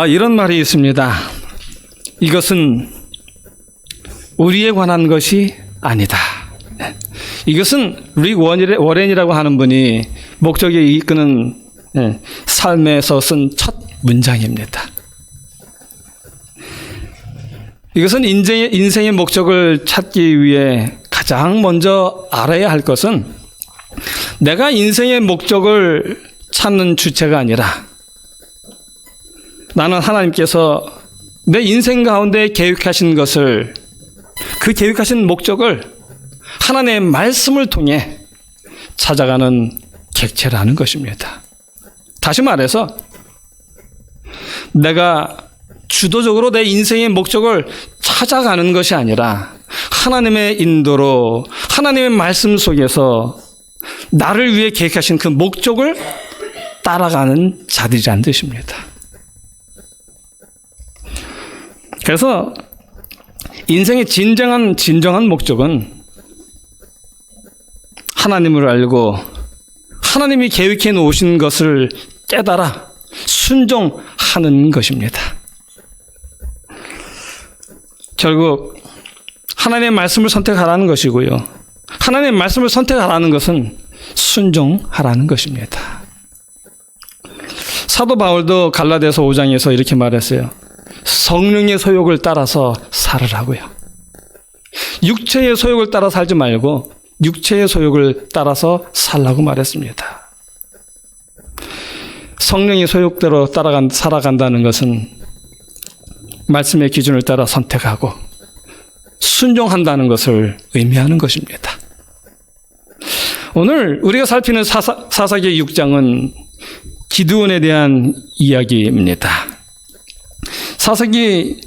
이런 말이 있습니다. 이것은 우리에 관한 것이 아니다. 이것은 릭 워렌이라고 하는 분이 목적에 이끄는 삶에서 쓴 첫 문장입니다. 이것은 인생의 목적을 찾기 위해 가장 먼저 알아야 할 것은 내가 인생의 목적을 찾는 주체가 아니라 나는 하나님께서 내 인생 가운데 계획하신 것을, 그 계획하신 목적을 하나님의 말씀을 통해 찾아가는 객체라는 것입니다. 다시 말해서 내가 주도적으로 내 인생의 목적을 찾아가는 것이 아니라 하나님의 인도로, 하나님의 말씀 속에서 나를 위해 계획하신 그 목적을 따라가는 자들이라는 뜻입니다. 그래서 인생의 진정한 목적은 하나님을 알고 하나님이 계획해 놓으신 것을 깨달아 순종하는 것입니다. 결국 하나님의 말씀을 선택하라는 것이고요. 하나님의 말씀을 선택하라는 것은 순종하라는 것입니다. 사도 바울도 갈라디아서 5장에서 이렇게 말했어요. 성령의 소욕을 따라서 살으라고요. 육체의 소욕을 따라 살지 말고 육체의 소욕을 따라서 살라고 말했습니다. 성령의 소욕대로 살아간다는 것은 말씀의 기준을 따라 선택하고 순종한다는 것을 의미하는 것입니다. 오늘 우리가 살피는 사사기 6장은 기드온에 대한 이야기입니다. 사사기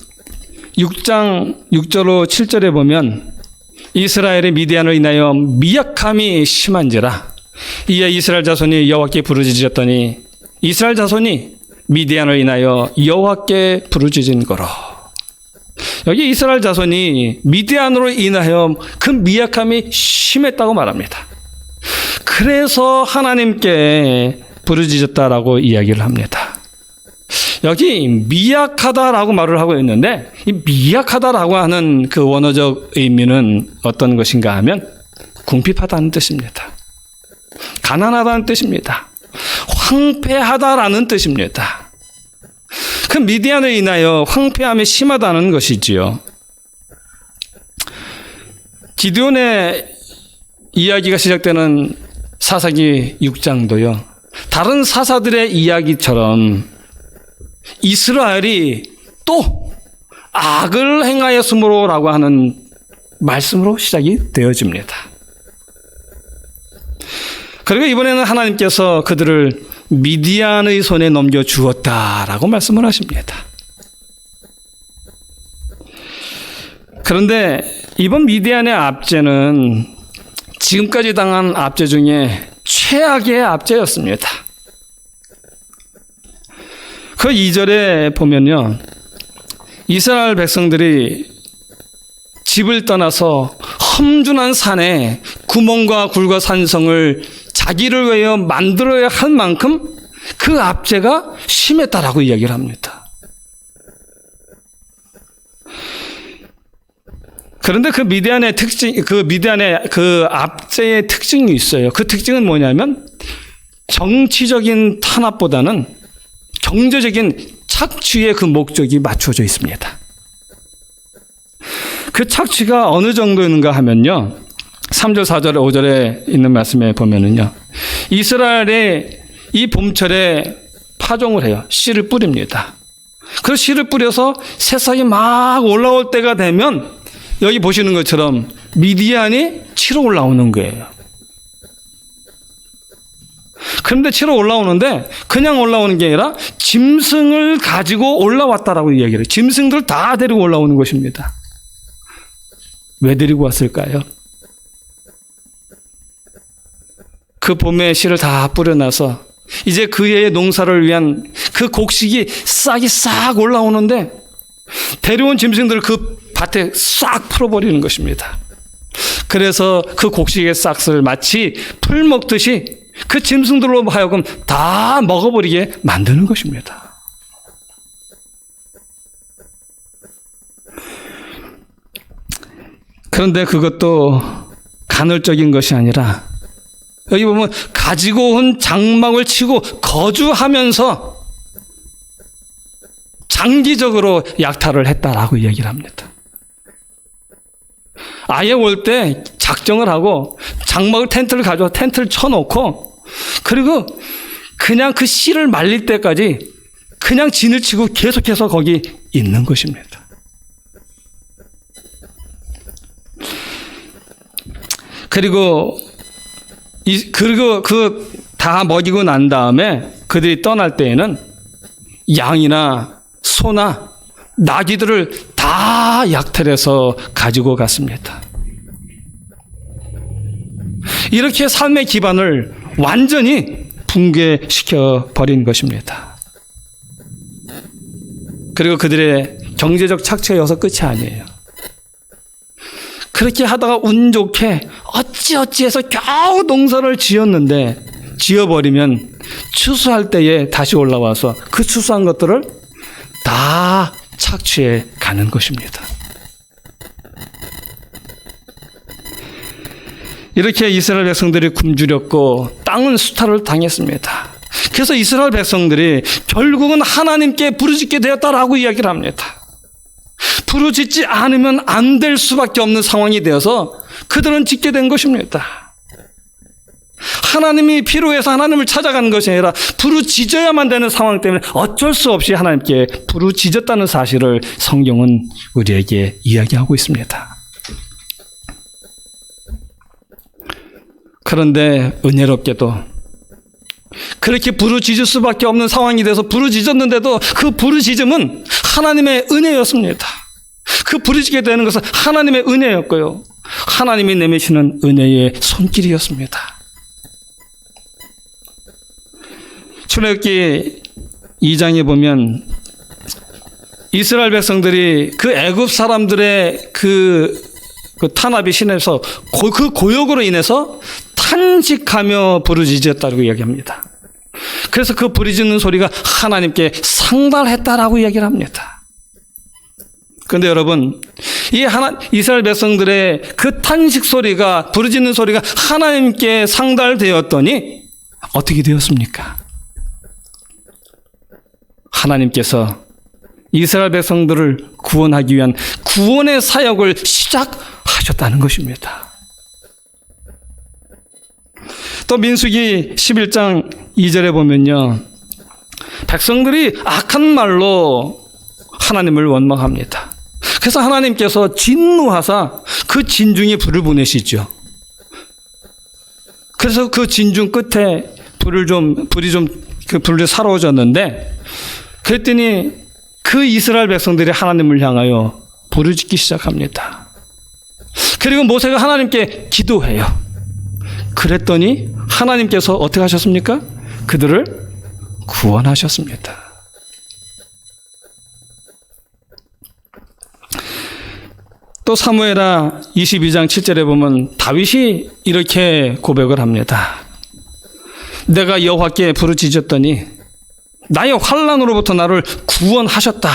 6장 6절로 7절에 보면 이스라엘의 미디안을 인하여 미약함이 심한지라 이에 이스라엘 자손이 여호와께 부르짖었더니 이스라엘 자손이 미디안을 인하여 여호와께 부르짖은 거로. 여기 이스라엘 자손이 미디안으로 인하여 그 미약함이 심했다고 말합니다. 그래서 하나님께 부르짖었다라고 이야기를 합니다. 여기 미약하다라고 말을 하고 있는데 이 미약하다라고 하는 그 원어적 의미는 어떤 것인가 하면 궁핍하다는 뜻입니다. 가난하다는 뜻입니다. 황폐하다라는 뜻입니다. 그 미디안을 인하여 황폐함이 심하다는 것이지요. 기드온의 이야기가 시작되는 사사기 6장도요. 다른 사사들의 이야기처럼 이스라엘이 또 악을 행하였으므로라고 하는 말씀으로 시작이 되어집니다. 그리고 이번에는 하나님께서 그들을 미디안의 손에 넘겨주었다라고 말씀을 하십니다. 그런데 이번 미디안의 압제는 지금까지 당한 압제 중에 최악의 압제였습니다. 그 2절에 보면요. 이스라엘 백성들이 집을 떠나서 험준한 산에 구멍과 굴과 산성을 자기를 위하여 만들어야 할 만큼 그 압제가 심했다라고 이야기를 합니다. 그런데 그 미디안의 그 압제의 특징이 있어요. 그 특징은 뭐냐면 정치적인 탄압보다는 경제적인 착취의 그 목적이 맞춰져 있습니다. 그 착취가 어느 정도였는가 하면요. 3절, 4절, 5절에 있는 말씀에 보면은요. 이스라엘의 이 봄철에 파종을 해요. 씨를 뿌립니다. 그 씨를 뿌려서 새싹이 막 올라올 때가 되면 여기 보시는 것처럼 미디안이 치러 올라오는 거예요. 그런데 치러 올라오는데 그냥 올라오는 게 아니라 짐승을 가지고 올라왔다라고 이야기를 해요. 짐승들 다 데리고 올라오는 것입니다. 왜 데리고 왔을까요? 그 봄에 씨를 다 뿌려놔서 이제 그 해의 농사를 위한 그 곡식이 싹이 싹 올라오는데 데려온 짐승들을 그 밭에 싹 풀어버리는 것입니다. 그래서 그 곡식의 싹을 마치 풀 먹듯이 그 짐승들로 하여금 다 먹어버리게 만드는 것입니다. 그런데 그것도 간헐적인 것이 아니라 여기 보면 가지고 온 장막을 치고 거주하면서 장기적으로 약탈을 했다라고 얘기를 합니다. 아예 올 때 작정을 하고 장막을 텐트를 가져와 텐트를 쳐놓고 그리고 그냥 그 씨를 말릴 때까지 그냥 진을 치고 계속해서 거기 있는 것입니다. 그리고 그 다 먹이고 난 다음에 그들이 떠날 때에는 양이나 소나 나귀들을 다 약탈해서 가지고 갔습니다. 이렇게 삶의 기반을 완전히 붕괴시켜 버린 것입니다. 그리고 그들의 경제적 착취여서 끝이 아니에요. 그렇게 하다가 운 좋게 어찌어찌해서 겨우 농사를 지어버리면 추수할 때에 다시 올라와서 그 추수한 것들을 다 착취해 가는 것입니다. 이렇게 이스라엘 백성들이 굶주렸고 땅은 수탈을 당했습니다. 그래서 이스라엘 백성들이 결국은 하나님께 부르짖게 되었다라고 이야기를 합니다. 부르짖지 않으면 안 될 수밖에 없는 상황이 되어서 그들은 짓게 된 것입니다. 하나님이 필요해서 하나님을 찾아가는 것이 아니라 부르짖어야만 되는 상황 때문에 어쩔 수 없이 하나님께 부르짖었다는 사실을 성경은 우리에게 이야기하고 있습니다. 그런데 은혜롭게도 그렇게 부르짖을 수밖에 없는 상황이 돼서 부르짖었는데도 그 부르짖음은 하나님의 은혜였습니다. 그 부르짖게 되는 것은 하나님의 은혜였고요. 하나님이 내미시는 은혜의 손길이었습니다. 출애굽기 2장에 보면 이스라엘 백성들이 그 애굽 사람들의 그 탄압이 심해서 그 고역으로 인해서 탄식하며 부르짖었다고 이야기합니다. 그래서 그 부르짖는 소리가 하나님께 상달했다라고 이야기를 합니다. 그런데 여러분, 이스라엘 백성들의 그 탄식 소리가, 부르짖는 소리가 하나님께 상달되었더니 어떻게 되었습니까? 하나님께서 이스라엘 백성들을 구원하기 위한 구원의 사역을 시작하셨다는 것입니다. 또 민수기 11장 2절에 보면요, 백성들이 악한 말로 하나님을 원망합니다. 그래서 하나님께서 진노하사 그 진중에 불을 보내시죠. 그래서 그 진중 끝에 불이 사로워졌는데, 그랬더니 그 이스라엘 백성들이 하나님을 향하여 부르짖기 시작합니다. 그리고 모세가 하나님께 기도해요. 그랬더니 하나님께서 어떻게 하셨습니까? 그들을 구원하셨습니다. 또 사무엘하 22장 7절에 보면 다윗이 이렇게 고백을 합니다. 내가 여호와께 부르짖었더니 나의 환난으로부터 나를 구원하셨다.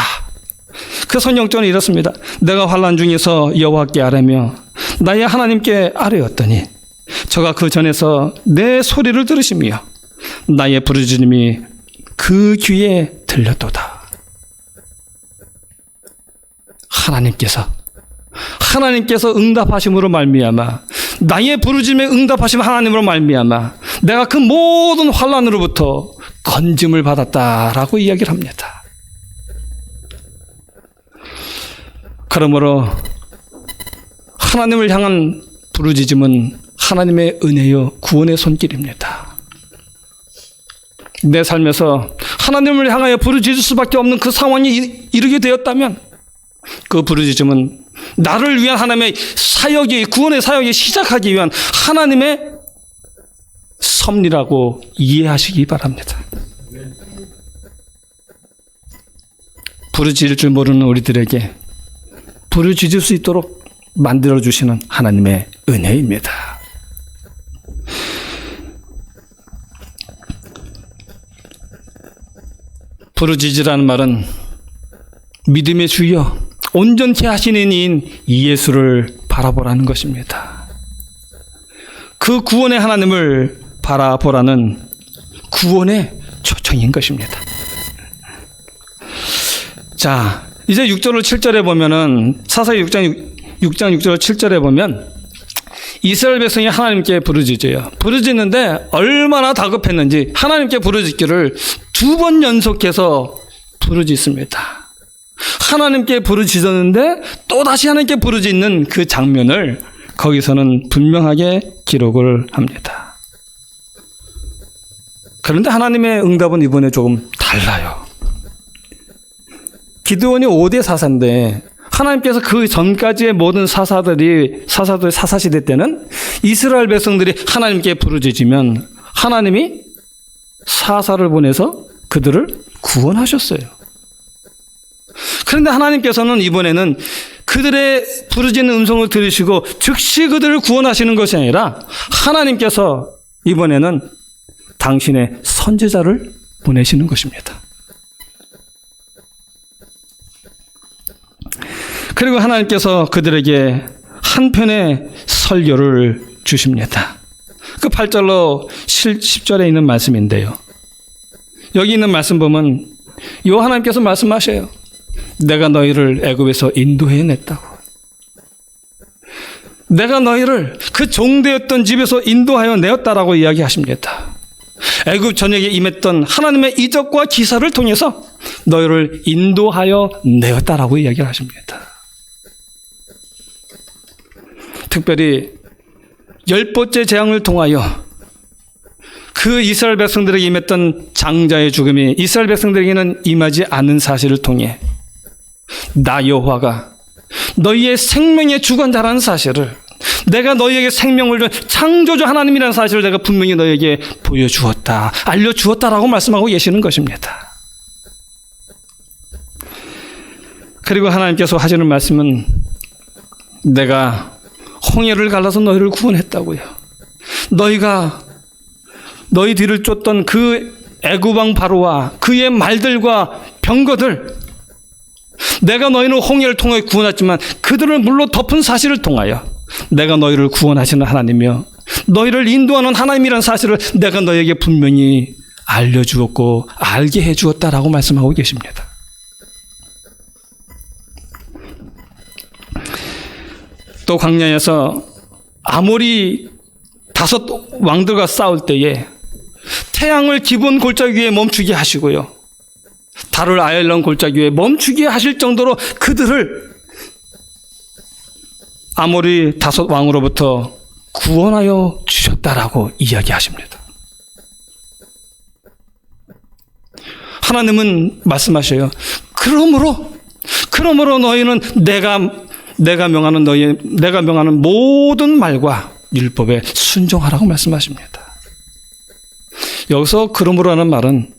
그 성경절은 이렇습니다. 내가 환난 중에서 여호와께 아뢰며 나의 하나님께 아뢰었더니 저가 그 전에서 내 소리를 들으시며 나의 부르짖음이 그 귀에 들렸도다. 하나님께서 응답하심으로 말미암아, 나의 부르짖음에 응답하심 하나님으로 말미암아 내가 그 모든 환난으로부터 건짐을 받았다라고 이야기를 합니다. 그러므로 하나님을 향한 부르짖음은 하나님의 은혜요 구원의 손길입니다. 내 삶에서 하나님을 향하여 부르짖을 수밖에 없는 그 상황이 이르게 되었다면 그 부르짖음은 나를 위한 하나님의 사역이, 구원의 사역이 시작하기 위한 하나님의 섭리라고 이해하시기 바랍니다. 부르짖을 줄 모르는 우리들에게 부르짖을 수 있도록 만들어주시는 하나님의 은혜입니다. 부르짖으라는 말은 믿음의 주여 온전케 하시는 이인 이 예수를 바라보라는 것입니다. 그 구원의 하나님을 바라보라는 구원의 초청인 것입니다. 자, 이제 6절 7절에 보면은 사사기 6장 6절 7절에 보면 이스라엘 백성이 하나님께 부르짖어요. 부르짖는데 얼마나 다급했는지 하나님께 부르짖기를 2번 연속해서 부르짖습니다. 하나님께 부르짖었는데 또다시 하나님께 부르짖는 그 장면을 거기서는 분명하게 기록을 합니다. 그런데 하나님의 응답은 이번에 조금 달라요. 기드온이 5대 사사인데 하나님께서 그 전까지의 모든 사사들의 사사시대 때는 이스라엘 백성들이 하나님께 부르짖으면 하나님이 사사를 보내서 그들을 구원하셨어요. 그런데 하나님께서는 이번에는 그들의 부르짖는 음성을 들으시고 즉시 그들을 구원하시는 것이 아니라 하나님께서 이번에는 당신의 선지자를 보내시는 것입니다. 그리고 하나님께서 그들에게 한 편의 설교를 주십니다. 그 8절로 10절에 있는 말씀인데요. 여기 있는 말씀 보면 하나님께서 말씀하셔요. 내가 너희를 애굽에서 인도해냈다고. 내가 너희를 그 종되었던 집에서 인도하여 내었다라고 이야기하십니다. 애굽 전역에 임했던 하나님의 이적과 기사를 통해서 너희를 인도하여 내었다라고 이야기를 하십니다. 특별히 10번째 재앙을 통하여 그 이스라엘 백성들에게 임했던 장자의 죽음이 이스라엘 백성들에게는 임하지 않은 사실을 통해 나 여호와가 너희의 생명의 주관자라는 사실을, 내가 너희에게 생명을 준 창조주 하나님이라는 사실을 내가 분명히 너희에게 보여주었다, 알려주었다라고 말씀하고 계시는 것입니다. 그리고 하나님께서 하시는 말씀은 내가 홍해를 갈라서 너희를 구원했다고요. 너희가 너희 뒤를 쫓던 그 애굽 왕 바로와 그의 말들과 병거들, 내가 너희는 홍해를 통해 구원했지만 그들을 물로 덮은 사실을 통하여 내가 너희를 구원하시는 하나님이며 너희를 인도하는 하나님이라는 사실을 내가 너희에게 분명히 알려주었고 알게 해주었다라고 말씀하고 계십니다. 또 광야에서 아모리 5 왕들과 싸울 때에 태양을 기본 골짜기 위에 멈추게 하시고요, 달을 아얄론 골짜기 위에 멈추게 하실 정도로 그들을 아모리 5 왕으로부터 구원하여 주셨다라고 이야기하십니다. 하나님은 말씀하셔요. 그러므로 너희는 내가 명하는 모든 말과 율법에 순종하라고 말씀하십니다. 여기서 그러므로라는 말은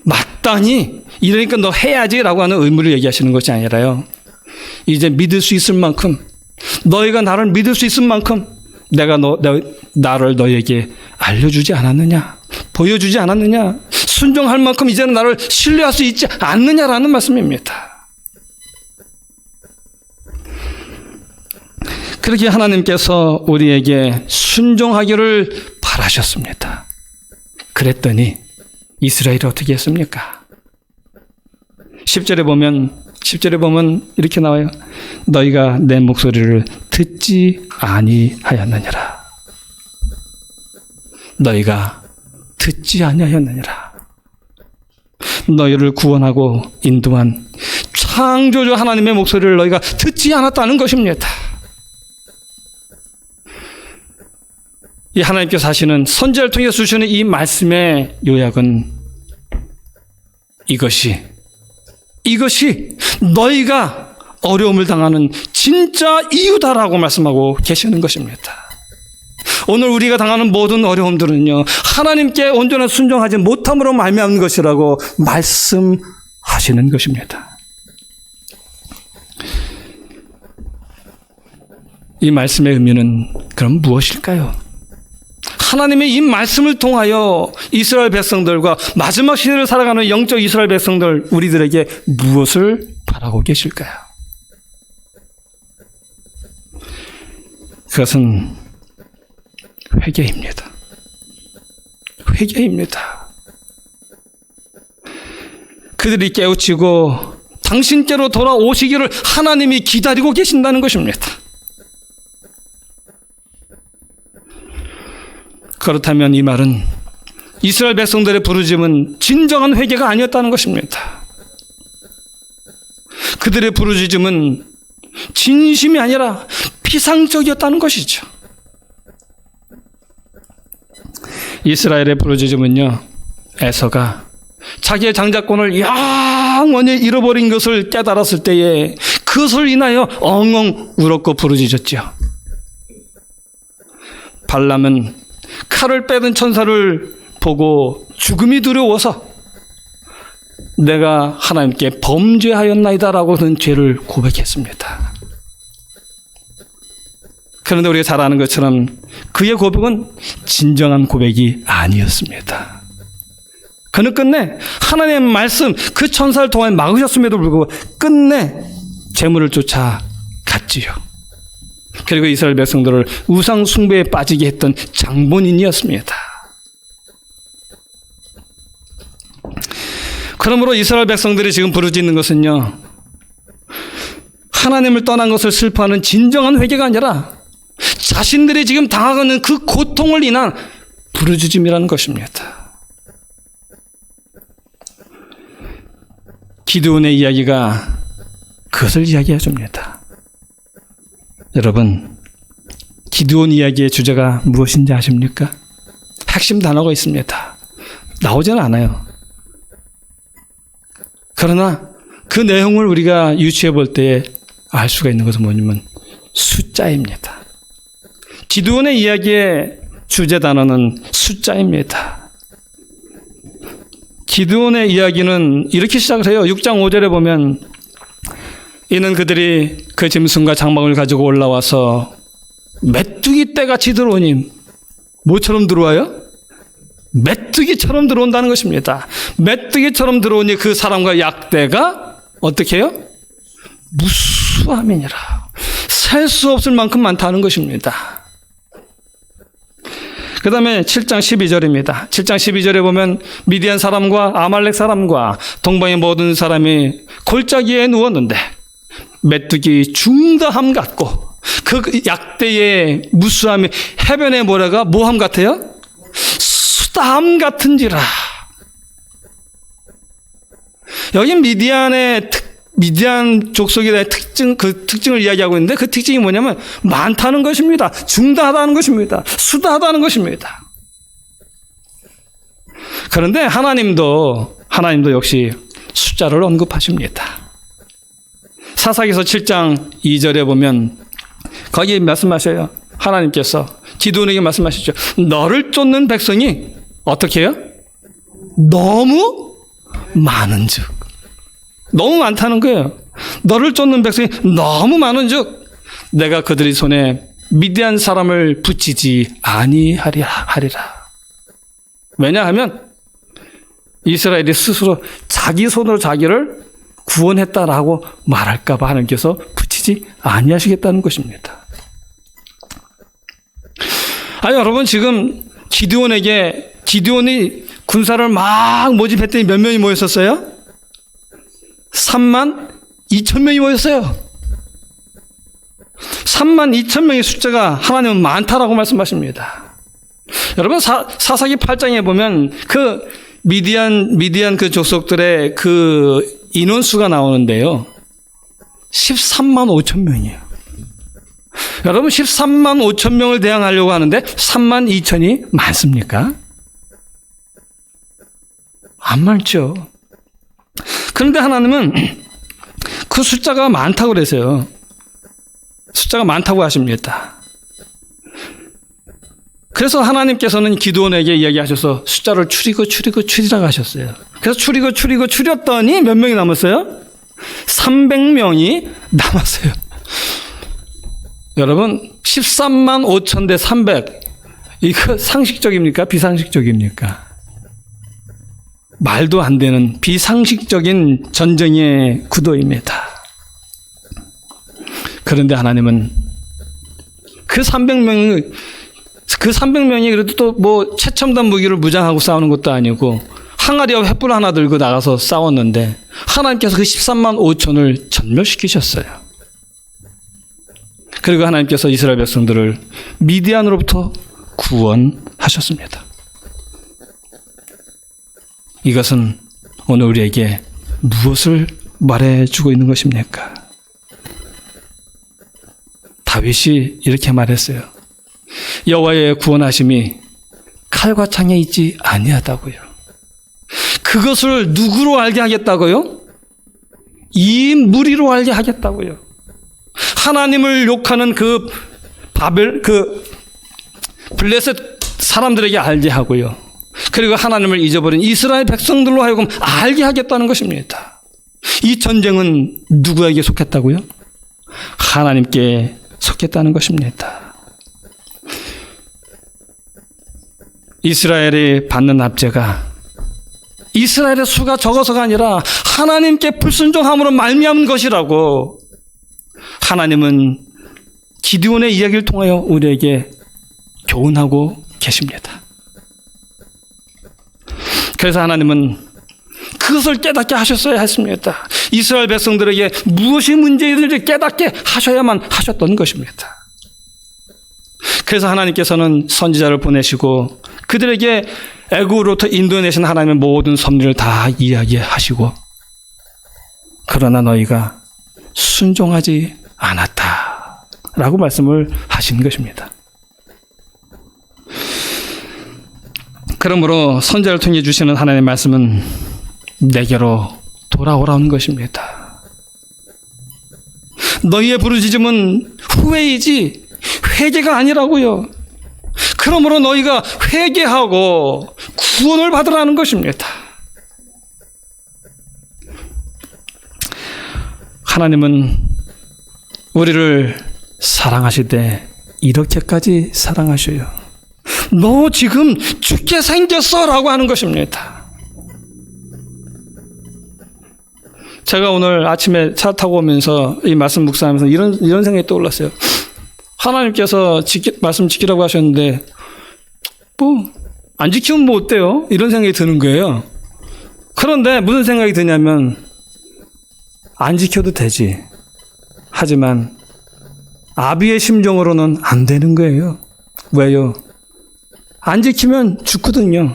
마땅히 이러니까 너 해야지라고 하는 의무를 얘기하시는 것이 아니라요, 이제 믿을 수 있을 만큼, 너희가 나를 믿을 수 있을 만큼 내가 나를 너희에게 알려주지 않았느냐, 보여주지 않았느냐, 순종할 만큼 이제는 나를 신뢰할 수 있지 않느냐라는 말씀입니다. 그렇게 하나님께서 우리에게 순종하기를 바라셨습니다. 그랬더니 이스라엘이 어떻게 했습니까? 10절에 보면 이렇게 나와요. 너희가 내 목소리를 듣지 아니하였느니라. 너희가 듣지 아니하였느니라. 너희를 구원하고 인도한 창조주 하나님의 목소리를 너희가 듣지 않았다는 것입니다. 이 하나님께서 하시는 선지자를 통해서 주시는 이 말씀의 요약은 이것이 너희가 어려움을 당하는 진짜 이유다라고 말씀하고 계시는 것입니다. 오늘 우리가 당하는 모든 어려움들은요, 하나님께 온전한 순종하지 못함으로 말미암은 것이라고 말씀하시는 것입니다. 이 말씀의 의미는 그럼 무엇일까요? 하나님의 이 말씀을 통하여 이스라엘 백성들과 마지막 시대를 살아가는 영적 이스라엘 백성들, 우리들에게 무엇을 바라고 계실까요? 그것은 회개입니다. 회개입니다. 그들이 깨우치고 당신께로 돌아오시기를 하나님이 기다리고 계신다는 것입니다. 그렇다면 이 말은 이스라엘 백성들의 부르짖음은 진정한 회개가 아니었다는 것입니다. 그들의 부르짖음은 진심이 아니라 피상적이었다는 것이죠. 이스라엘의 부르짖음은요, 에서가 자기의 장자권을 영원히 잃어버린 것을 깨달았을 때에 그것을 인하여 엉엉 울었고 부르짖었죠. 발람은 칼을 빼든 천사를 보고 죽음이 두려워서 내가 하나님께 범죄하였나이다라고 하는 죄를 고백했습니다. 그런데 우리가 잘 아는 것처럼 그의 고백은 진정한 고백이 아니었습니다. 그는 끝내 하나님의 말씀, 그 천사를 통해 막으셨음에도 불구하고 끝내 재물을 쫓아 갔지요. 그리고 이스라엘 백성들을 우상 숭배에 빠지게 했던 장본인이었습니다. 그러므로 이스라엘 백성들이 지금 부르짖는 것은요, 하나님을 떠난 것을 슬퍼하는 진정한 회개가 아니라 자신들이 지금 당하는 그 고통을 인한 부르짖음이라는 것입니다. 기드온의 이야기가 그것을 이야기해 줍니다. 여러분, 기드온 이야기의 주제가 무엇인지 아십니까? 핵심 단어가 있습니다. 나오지는 않아요. 그러나 그 내용을 우리가 유추해 볼 때 알 수가 있는 것은 뭐냐면 숫자입니다. 기드온의 이야기의 주제 단어는 숫자입니다. 기드온의 이야기는 이렇게 시작을 해요. 6장 5절에 보면 이는 그들이 그 짐승과 장막을 가지고 올라와서 메뚜기 떼같이 들어오니 뭐처럼 들어와요? 메뚜기처럼 들어온다는 것입니다. 메뚜기처럼 들어오니 그 사람과 약대가 어떻게 해요? 무수함이니라. 셀 수 없을 만큼 많다는 것입니다. 그 다음에 7장 12절입니다. 7장 12절에 보면 미디안 사람과 아말렉 사람과 동방의 모든 사람이 골짜기에 누웠는데 메뚜기 중다함 같고 그 약대의 무수함이 해변의 모래가 뭐함 같아요? 수다함 같은지라. 여기 미디안 족속에 대한 그 특징을 이야기하고 있는데 그 특징이 뭐냐면 많다는 것입니다. 중다하다는 것입니다. 수다하다는 것입니다. 그런데 하나님도 역시 숫자를 언급하십니다. 사사기서 7장 2절에 보면 거기 말씀하셔요. 하나님께서 기드온에게 말씀하시죠. 너를 쫓는 백성이 어떻게 해요? 너무 많은즉. 너무 많다는 거예요. 너를 쫓는 백성이 너무 많은즉 내가 그들의 손에 미디안 사람을 붙이지 아니하리라. 왜냐하면 이스라엘이 스스로 자기 손으로 자기를 구원했다라고 말할까 봐 하나님께서 붙이지 아니하시겠다는 것입니다. 여러분, 지금 기드온이 군사를 막 모집했더니 몇 명이 모였었어요? 32,000명이 모였어요. 32,000명의 숫자가 하나님은 많다라고 말씀하십니다. 여러분, 사사기 8장에 보면 그 미디안 그 족속들의 그 인원수가 나오는데요. 13만 5천 명이에요. 여러분, 13만 5천 명을 대항하려고 하는데 3만 2천이 많습니까? 안 많죠. 그런데 하나님은 그 숫자가 많다고 그래서요. 숫자가 많다고 하십니다. 그래서 하나님께서는 기드온에게 이야기하셔서 숫자를 줄이라고 하셨어요. 그래서 줄였더니 몇 명이 남았어요? 300명이 남았어요. 여러분, 13만 5천 대 300. 이거 상식적입니까? 비상식적입니까? 말도 안 되는 비상식적인 전쟁의 구도입니다. 그런데 하나님은 그 300명이 그래도 또 뭐 최첨단 무기를 무장하고 싸우는 것도 아니고 항아리와 횃불 하나 들고 나가서 싸웠는데 하나님께서 그 13만 5천을 전멸시키셨어요. 그리고 하나님께서 이스라엘 백성들을 미디안으로부터 구원하셨습니다. 이것은 오늘 우리에게 무엇을 말해주고 있는 것입니까? 다윗이 이렇게 말했어요. 여호와의 구원하심이 칼과 창에 있지 아니하다고요. 그것을 누구로 알게 하겠다고요? 이 무리로 알게 하겠다고요. 하나님을 욕하는 그 블레셋 사람들에게 알게 하고요. 그리고 하나님을 잊어버린 이스라엘 백성들로 하여금 알게 하겠다는 것입니다. 이 전쟁은 누구에게 속했다고요? 하나님께 속했다는 것입니다. 이스라엘이 받는 납제가 이스라엘의 수가 적어서가 아니라 하나님께 불순종함으로 말미암은 것이라고 하나님은 기드온의 이야기를 통하여 우리에게 교훈하고 계십니다. 그래서 하나님은 그것을 깨닫게 하셨어야 했습니다. 이스라엘 백성들에게 무엇이 문제인지 깨닫게 하셔야만 하셨던 것입니다. 그래서 하나님께서는 선지자를 보내시고 그들에게 애굽으로부터 인도내신 하나님의 모든 섭리를 다 이야기하시고 그러나 너희가 순종하지 않았다라고 말씀을 하신 것입니다. 그러므로 선지자를 통해 주시는 하나님의 말씀은 내게로 돌아오라는 것입니다. 너희의 부르짖음은 후회이지 회개가 아니라고요. 그러므로 너희가 회개하고 구원을 받으라는 것입니다. 하나님은 우리를 사랑하시되 이렇게까지 사랑하셔요. 너 지금 죽게 생겼어 라고 하는 것입니다. 제가 오늘 아침에 차 타고 오면서 이 말씀 묵상하면서 이런 생각이 떠올랐어요. 하나님께서 말씀 지키라고 하셨는데 안 지키면 뭐 어때요? 이런 생각이 드는 거예요. 그런데 무슨 생각이 드냐면 안 지켜도 되지. 하지만 아비의 심정으로는 안 되는 거예요. 왜요? 안 지키면 죽거든요.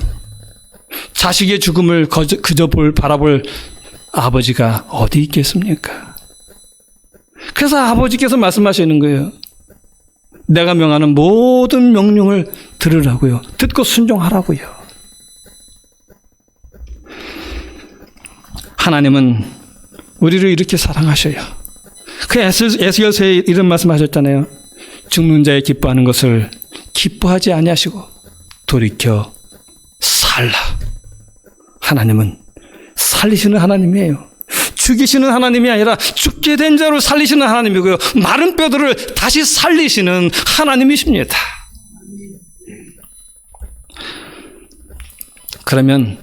자식의 죽음을 그저 바라볼 아버지가 어디 있겠습니까? 그래서 아버지께서 말씀하시는 거예요. 내가 명하는 모든 명령을 들으라고요. 듣고 순종하라고요. 하나님은 우리를 이렇게 사랑하셔요. 그 에스겔서에 이런 말씀하셨잖아요. 죽는 자의 기뻐하는 것을 기뻐하지 아니하시고 돌이켜 살라. 하나님은 살리시는 하나님이에요. 죽이시는 하나님이 아니라 죽게 된 자를 살리시는 하나님이고요. 마른 뼈들을 다시 살리시는 하나님이십니다. 그러면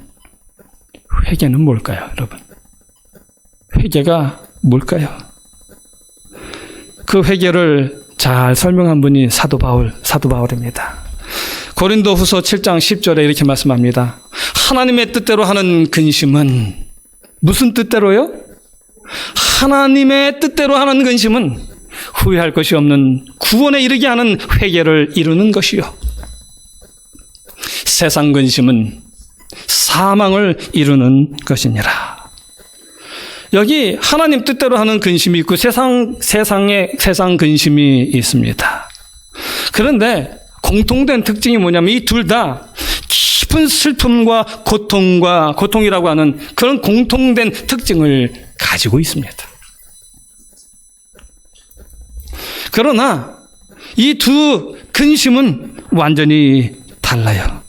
회개는 뭘까요, 여러분? 회개가 뭘까요? 그 회개를 잘 설명한 분이 사도 바울입니다. 고린도후서 7장 10절에 이렇게 말씀합니다. 하나님의 뜻대로 하는 근심은 무슨 뜻대로요? 하나님의 뜻대로 하는 근심은 후회할 것이 없는 구원에 이르게 하는 회개를 이루는 것이요. 세상 근심은 사망을 이루는 것이니라. 여기 하나님 뜻대로 하는 근심이 있고 세상 근심이 있습니다. 그런데 공통된 특징이 뭐냐면 이 둘 다 깊은 슬픔과 고통이라고 하는 그런 공통된 특징을 가지고 있습니다. 그러나 이 두 근심은 완전히 달라요.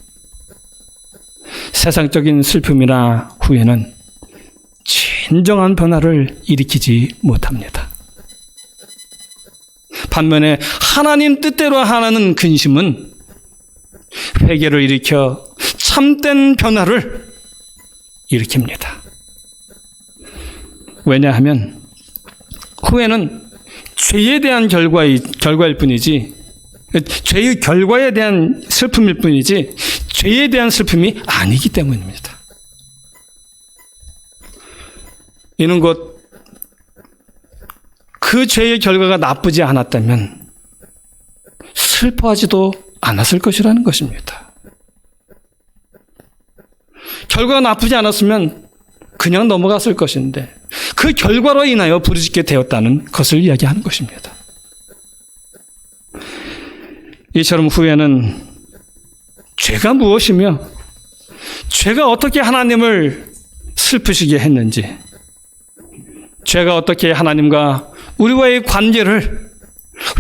세상적인 슬픔이나 후회는 진정한 변화를 일으키지 못합니다. 반면에 하나님 뜻대로 하는 근심은 회개를 일으켜 참된 변화를 일으킵니다. 왜냐하면 후회는 죄에 대한 결과일 뿐이지 죄의 결과에 대한 슬픔일 뿐이지 죄에 대한 슬픔이 아니기 때문입니다. 이는 곧 그 죄의 결과가 나쁘지 않았다면 슬퍼하지도 않았을 것이라는 것입니다. 결과가 나쁘지 않았으면 그냥 넘어갔을 것인데 그 결과로 인하여 부르짖게 되었다는 것을 이야기하는 것입니다. 이처럼 후회는 죄가 무엇이며 죄가 어떻게 하나님을 슬프시게 했는지, 죄가 어떻게 하나님과 우리와의 관계를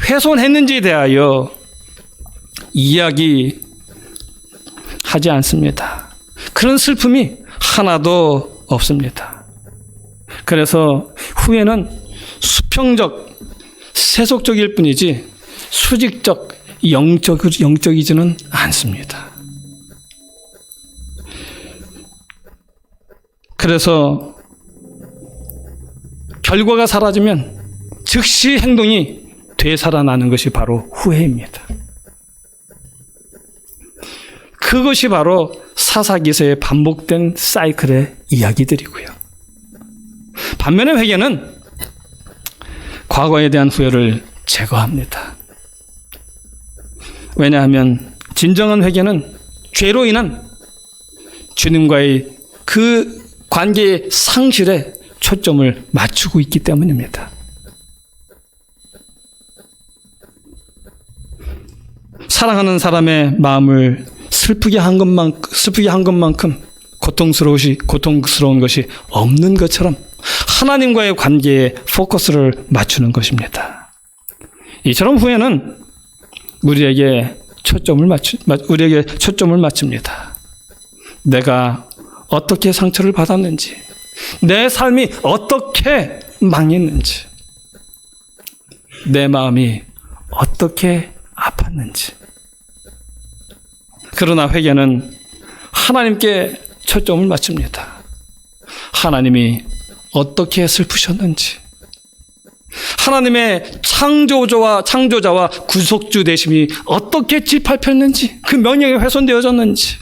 훼손했는지에 대하여 이야기하지 않습니다. 그런 슬픔이 하나도 없습니다. 그래서 후회는 수평적, 세속적일 뿐이지 수직적, 영적이지는 않습니다. 그래서 결과가 사라지면 즉시 행동이 되살아나는 것이 바로 후회입니다. 그것이 바로 사사기서의 반복된 사이클의 이야기들이고요. 반면에 회개는 과거에 대한 후회를 제거합니다. 왜냐하면 진정한 회개는 죄로 인한 주님과의 그 관계의 상실에 초점을 맞추고 있기 때문입니다. 사랑하는 사람의 마음을 슬프게 한 것만큼 고통스러운 것이 없는 것처럼 하나님과의 관계에 포커스를 맞추는 것입니다. 이처럼 후회는 우리에게 초점을 맞춥니다. 내가 어떻게 상처를 받았는지, 내 삶이 어떻게 망했는지, 내 마음이 어떻게 아팠는지. 그러나 회개는 하나님께 초점을 맞춥니다. 하나님이 어떻게 슬프셨는지, 하나님의 창조자와 구속주 되심이 어떻게 짓밟혔는지, 그 명령이 훼손되어졌는지,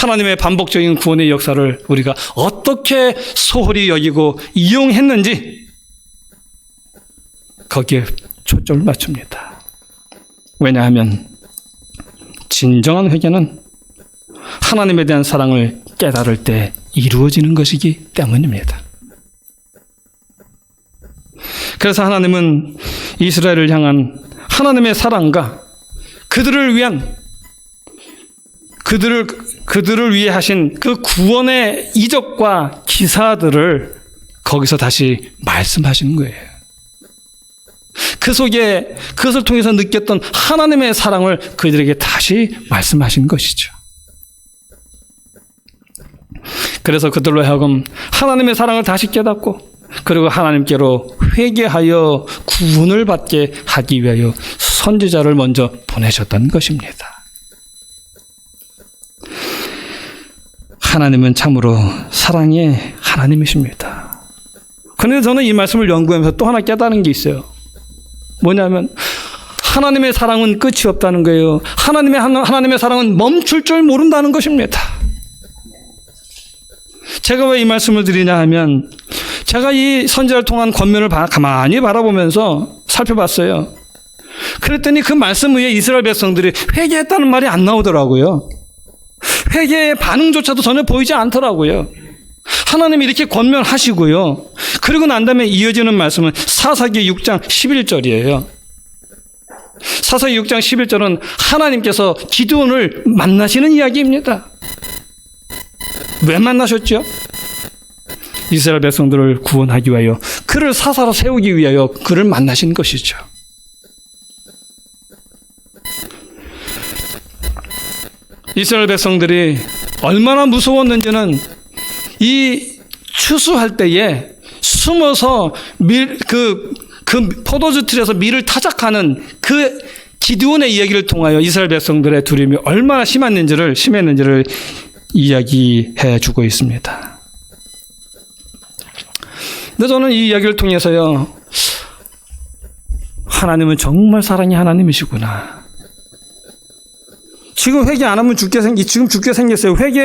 하나님의 반복적인 구원의 역사를 우리가 어떻게 소홀히 여기고 이용했는지 거기에 초점을 맞춥니다. 왜냐하면 진정한 회개는 하나님에 대한 사랑을 깨달을 때 이루어지는 것이기 때문입니다. 그래서 하나님은 이스라엘을 향한 하나님의 사랑과 그들을 위해 하신 그 구원의 이적과 기사들을 거기서 다시 말씀하시는 거예요. 그 속에 그것을 통해서 느꼈던 하나님의 사랑을 그들에게 다시 말씀하신 것이죠. 그래서 그들로 하여금 하나님의 사랑을 다시 깨닫고 그리고 하나님께로 회개하여 구원을 받게 하기 위하여 선지자를 먼저 보내셨던 것입니다. 하나님은 참으로 사랑의 하나님이십니다. 그런데 저는 이 말씀을 연구하면서 또 하나 깨달은 게 있어요. 뭐냐면 하나님의 사랑은 끝이 없다는 거예요. 하나님의 사랑은 멈출 줄 모른다는 것입니다. 제가 왜 이 말씀을 드리냐 하면 제가 이 선지자를 통한 권면을 가만히 바라보면서 살펴봤어요. 그랬더니 그 말씀 위에 이스라엘 백성들이 회개했다는 말이 안 나오더라고요. 회개의 반응조차도 전혀 보이지 않더라고요. 하나님이 이렇게 권면하시고요. 그리고 난 다음에 이어지는 말씀은 사사기 6장 11절이에요. 사사기 6장 11절은 하나님께서 기드온을 만나시는 이야기입니다. 왜 만나셨죠? 이스라엘 백성들을 구원하기 위하여, 그를 사사로 세우기 위하여 그를 만나신 것이죠. 이스라엘 백성들이 얼마나 무서웠는지는 이 추수할 때에 숨어서 그 포도주 틀에서 밀을 타작하는 그 기드온의 이야기를 통하여 이스라엘 백성들의 두려움이 얼마나 심했는지를 이야기해 주고 있습니다. 근데 저는 이 이야기를 통해서요, 하나님은 정말 사랑의 하나님이시구나. 지금 회개 안 하면 지금 죽게 생겼어요. 회개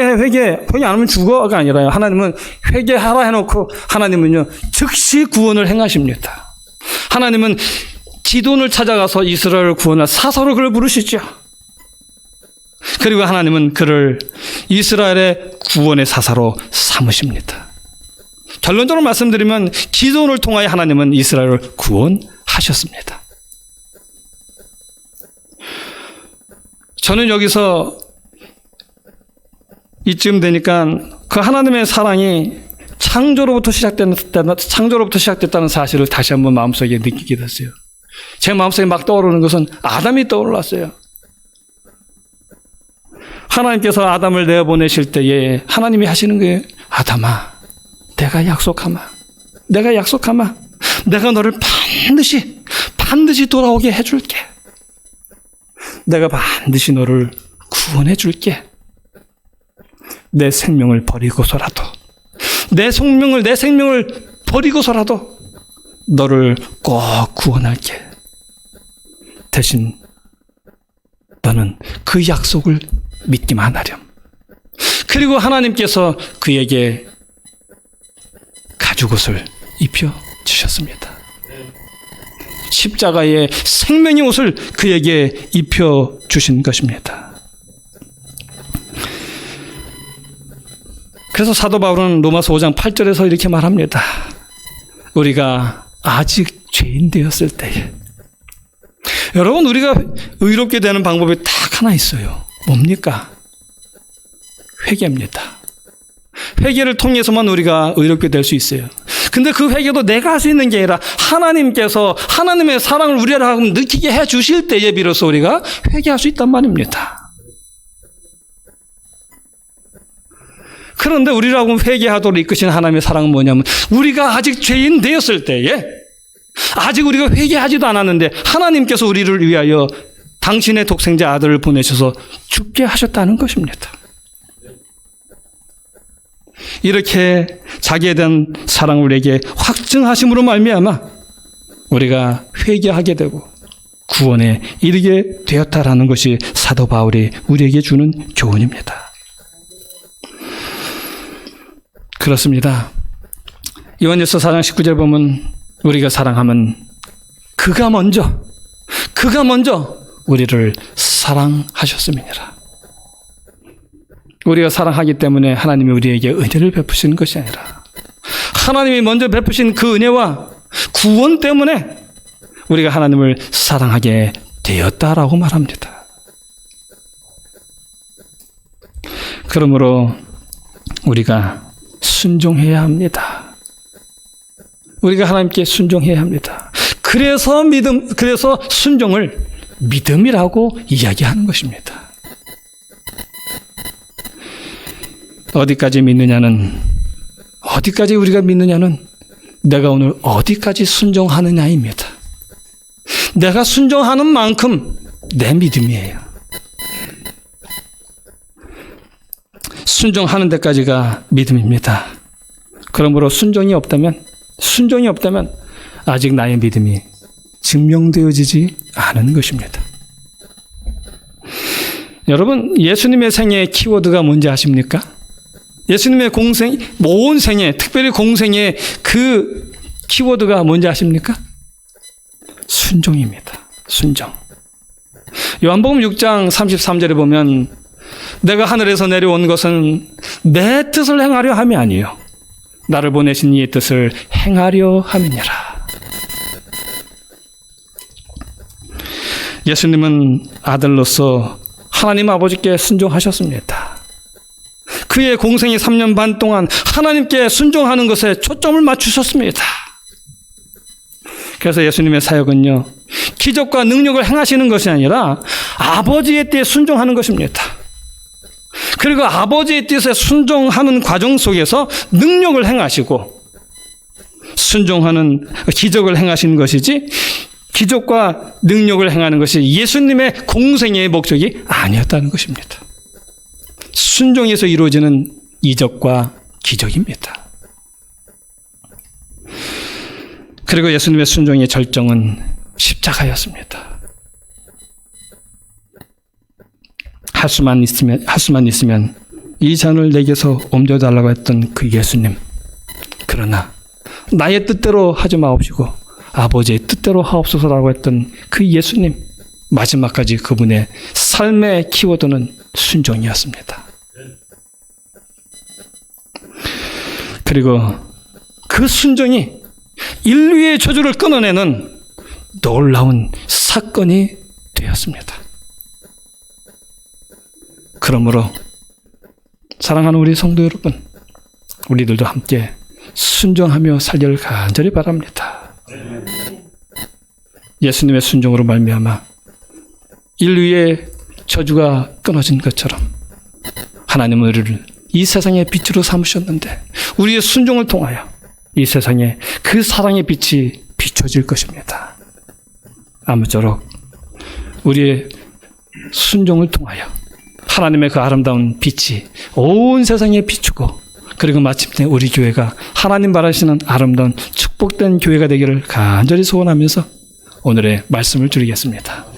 안 하면 죽어가 아니라요. 하나님은 회개하라 해놓고 하나님은요, 즉시 구원을 행하십니다. 하나님은 기돈을 찾아가서 이스라엘을 구원할 사사로 그를 부르시죠. 그리고 하나님은 그를 이스라엘의 구원의 사사로 삼으십니다. 결론적으로 말씀드리면 기돈을 통하여 하나님은 이스라엘을 구원하셨습니다. 저는 여기서 이쯤 되니까 그 하나님의 사랑이 창조로부터 시작됐다는 사실을 다시 한번 마음속에 느끼게 됐어요. 제 마음속에 막 떠오르는 것은 아담이 떠올랐어요. 하나님께서 아담을 내어보내실 때에 하나님이 하시는 거예요. 아담아, 내가 약속하마. 내가 너를 반드시 돌아오게 해줄게. 내가 반드시 너를 구원해 줄게. 내 생명을 버리고서라도, 내 생명을 버리고서라도 너를 꼭 구원할게. 대신 너는 그 약속을 믿기만 하렴. 그리고 하나님께서 그에게 가죽옷을 입혀 주셨습니다. 십자가의 생명의 옷을 그에게 입혀 주신 것입니다. 그래서 사도 바울은 로마서 5장 8절에서 이렇게 말합니다. 우리가 아직 죄인 되었을 때에. 여러분, 우리가 의롭게 되는 방법이 딱 하나 있어요. 뭡니까? 회개입니다. 회개를 통해서만 우리가 의롭게 될 수 있어요. 근데 그 회개도 내가 할 수 있는 게 아니라 하나님께서 하나님의 사랑을 우리를 느끼게 해 주실 때에 비로소 우리가 회개할 수 있단 말입니다. 그런데 우리라고 회개하도록 이끄신 하나님의 사랑은 뭐냐면, 우리가 아직 죄인 되었을 때에, 아직 우리가 회개하지도 않았는데 하나님께서 우리를 위하여 당신의 독생자 아들을 보내셔서 죽게 하셨다는 것입니다. 이렇게 자기에 대한 사랑을 우리에게 확증하심으로 말미암아 우리가 회개하게 되고 구원에 이르게 되었다라는 것이 사도 바울이 우리에게 주는 교훈입니다. 그렇습니다. 요한일서 4장 19절 보면 우리가 사랑하면 그가 먼저 우리를 사랑하셨음이니라. 우리가 사랑하기 때문에 하나님이 우리에게 은혜를 베푸시는 것이 아니라 하나님이 먼저 베푸신 그 은혜와 구원 때문에 우리가 하나님을 사랑하게 되었다라고 말합니다. 그러므로 우리가 순종해야 합니다. 우리가 하나님께 순종해야 합니다. 그래서 순종을 믿음이라고 이야기하는 것입니다. 어디까지 우리가 믿느냐는 내가 오늘 어디까지 순종하느냐입니다. 내가 순종하는 만큼 내 믿음이에요. 순종하는 데까지가 믿음입니다. 그러므로 순종이 없다면 아직 나의 믿음이 증명되어지지 않은 것입니다. 여러분, 예수님의 생애의 키워드가 뭔지 아십니까? 예수님의 온 생애, 특별히 공생의 그 키워드가 뭔지 아십니까? 순종입니다. 순종. 요한복음 6장 33절에 보면 내가 하늘에서 내려온 것은 내 뜻을 행하려 함이 아니요 나를 보내신 이의 뜻을 행하려 함이니라. 예수님은 아들로서 하나님 아버지께 순종하셨습니다. 그의 공생의 3년 반 동안 하나님께 순종하는 것에 초점을 맞추셨습니다. 그래서 예수님의 사역은요, 기적과 능력을 행하시는 것이 아니라 아버지의 뜻에 순종하는 것입니다. 그리고 아버지의 뜻에 순종하는 과정 속에서 능력을 행하시고 순종하는 기적을 행하시는 것이지, 기적과 능력을 행하는 것이 예수님의 공생애의 목적이 아니었다는 것입니다. 순종에서 이루어지는 이적과 기적입니다. 그리고 예수님의 순종의 절정은 십자가였습니다. 할 수만 있으면 이 잔을 내게서 옮겨달라고 했던 그 예수님. 그러나 나의 뜻대로 하지 마옵시고 아버지의 뜻대로 하옵소서라고 했던 그 예수님. 마지막까지 그분의 삶의 키워드는 순종이었습니다. 그리고 그 순종이 인류의 저주를 끊어내는 놀라운 사건이 되었습니다. 그러므로 사랑하는 우리 성도 여러분, 우리들도 함께 순종하며 살기를 간절히 바랍니다. 예수님의 순종으로 말미암아 인류의 저주가 끊어진 것처럼 하나님은 우리를 이 세상의 빛으로 삼으셨는데 우리의 순종을 통하여 이 세상에 그 사랑의 빛이 비춰질 것입니다. 아무쪼록 우리의 순종을 통하여 하나님의 그 아름다운 빛이 온 세상에 비추고 그리고 마침내 우리 교회가 하나님 바라시는 아름다운 축복된 교회가 되기를 간절히 소원하면서 오늘의 말씀을 드리겠습니다.